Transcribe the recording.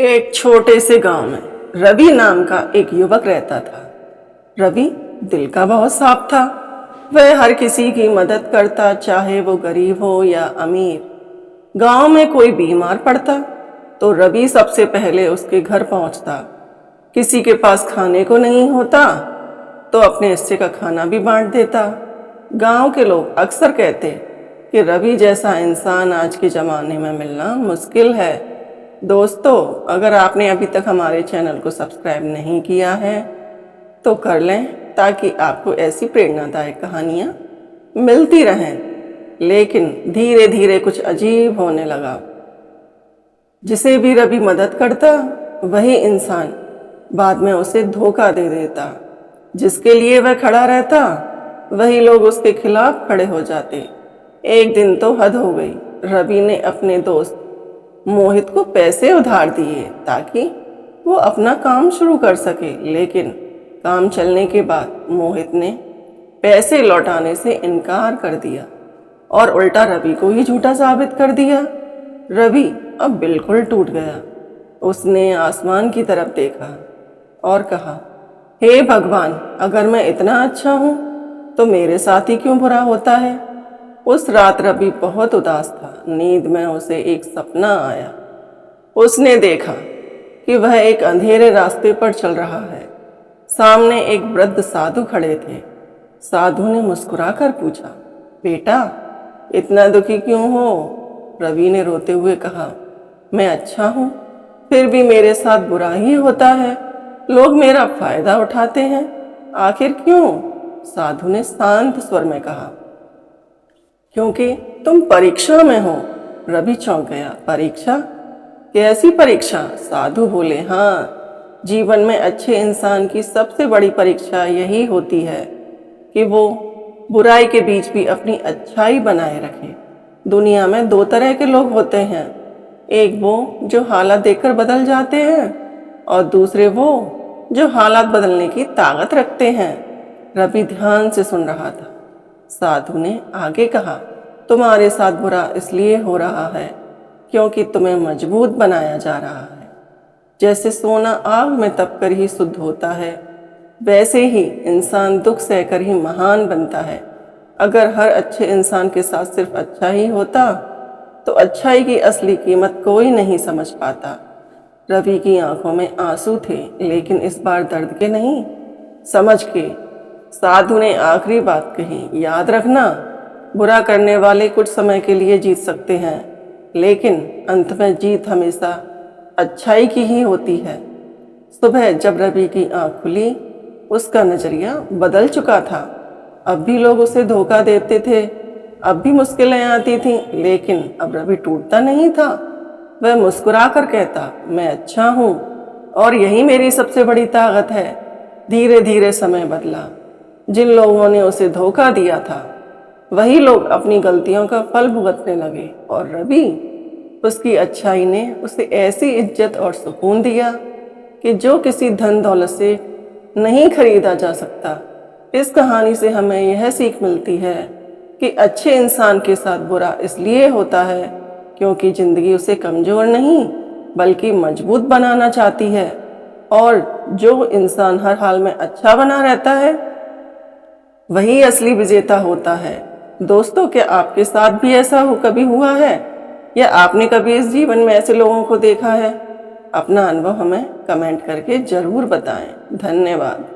एक छोटे से गांव में रवि नाम का एक युवक रहता था। रवि दिल का बहुत साफ था। वह हर किसी की मदद करता, चाहे वो गरीब हो या अमीर। गांव में कोई बीमार पड़ता तो रवि सबसे पहले उसके घर पहुंचता। किसी के पास खाने को नहीं होता तो अपने हिस्से का खाना भी बांट देता। गांव के लोग अक्सर कहते कि रवि जैसा इंसान आज के ज़माने में मिलना मुश्किल है। दोस्तों, अगर आपने अभी तक हमारे चैनल को सब्सक्राइब नहीं किया है तो कर लें, ताकि आपको ऐसी प्रेरणादायक कहानियाँ मिलती रहें। लेकिन धीरे धीरे कुछ अजीब होने लगा। जिसे भी रवि मदद करता, वही इंसान बाद में उसे धोखा दे देता। जिसके लिए वह खड़ा रहता, वही लोग उसके खिलाफ खड़े हो जाते। एक दिन तो हद हो गई। रवि ने अपने दोस्त मोहित को पैसे उधार दिए ताकि वो अपना काम शुरू कर सके। लेकिन काम चलने के बाद मोहित ने पैसे लौटाने से इनकार कर दिया और उल्टा रवि को ही झूठा साबित कर दिया। रवि अब बिल्कुल टूट गया। उसने आसमान की तरफ देखा और कहा, हे भगवान, अगर मैं इतना अच्छा हूँ तो मेरे साथ ही क्यों बुरा होता है। उस रात रवि बहुत उदास था। नींद में उसे एक सपना आया। उसने देखा कि वह एक अंधेरे रास्ते पर चल रहा है। सामने एक वृद्ध साधु खड़े थे। साधु ने मुस्कुराकर पूछा, बेटा, इतना दुखी क्यों हो। रवि ने रोते हुए कहा, मैं अच्छा हूँ, फिर भी मेरे साथ बुरा ही होता है। लोग मेरा फायदा उठाते हैं। आखिर क्यों। साधु ने शांत स्वर में कहा, क्योंकि तुम परीक्षा में हो। रवि चौंक गया। परीक्षा? कैसी परीक्षा। साधु बोले, हाँ, जीवन में अच्छे इंसान की सबसे बड़ी परीक्षा यही होती है कि वो बुराई के बीच भी अपनी अच्छाई बनाए रखे। दुनिया में दो तरह के लोग होते हैं, एक वो जो हालात देखकर बदल जाते हैं और दूसरे वो जो हालात बदलने की ताकत रखते हैं। रवि ध्यान से सुन रहा था। साधु ने आगे कहा, तुम्हारे साथ बुरा इसलिए हो रहा है क्योंकि तुम्हें मजबूत बनाया जा रहा है। जैसे सोना आग में तपकर ही शुद्ध होता है, वैसे ही इंसान दुख सहकर ही महान बनता है। अगर हर अच्छे इंसान के साथ सिर्फ अच्छा ही होता तो अच्छाई की असली कीमत कोई नहीं समझ पाता। रवि की आंखों में आंसू थे, लेकिन इस बार दर्द के नहीं, समझ के। साधु ने आखिरी बात कही, याद रखना, बुरा करने वाले कुछ समय के लिए जीत सकते हैं, लेकिन अंत में जीत हमेशा अच्छाई की ही होती है। सुबह जब रवि की आंख खुली, उसका नजरिया बदल चुका था। अब भी लोग उसे धोखा देते थे, अब भी मुश्किलें आती थीं, लेकिन अब रवि टूटता नहीं था। वह मुस्कुरा कर कहता, मैं अच्छा हूँ और यही मेरी सबसे बड़ी ताकत है। धीरे धीरे समय बदला। जिन लोगों ने उसे धोखा दिया था, वही लोग अपनी गलतियों का फल भुगतने लगे और रवि, उसकी अच्छाई ने उसे ऐसी इज्जत और सुकून दिया कि जो किसी धन दौलत से नहीं खरीदा जा सकता। इस कहानी से हमें यह सीख मिलती है कि अच्छे इंसान के साथ बुरा इसलिए होता है क्योंकि जिंदगी उसे कमज़ोर नहीं बल्कि मजबूत बनाना चाहती है, और जो इंसान हर हाल में अच्छा बना रहता है वही असली विजेता होता है। दोस्तों, क्या आपके साथ भी ऐसा कभी हुआ है, या आपने कभी इस जीवन में ऐसे लोगों को देखा है। अपना अनुभव हमें कमेंट करके ज़रूर बताएं। धन्यवाद।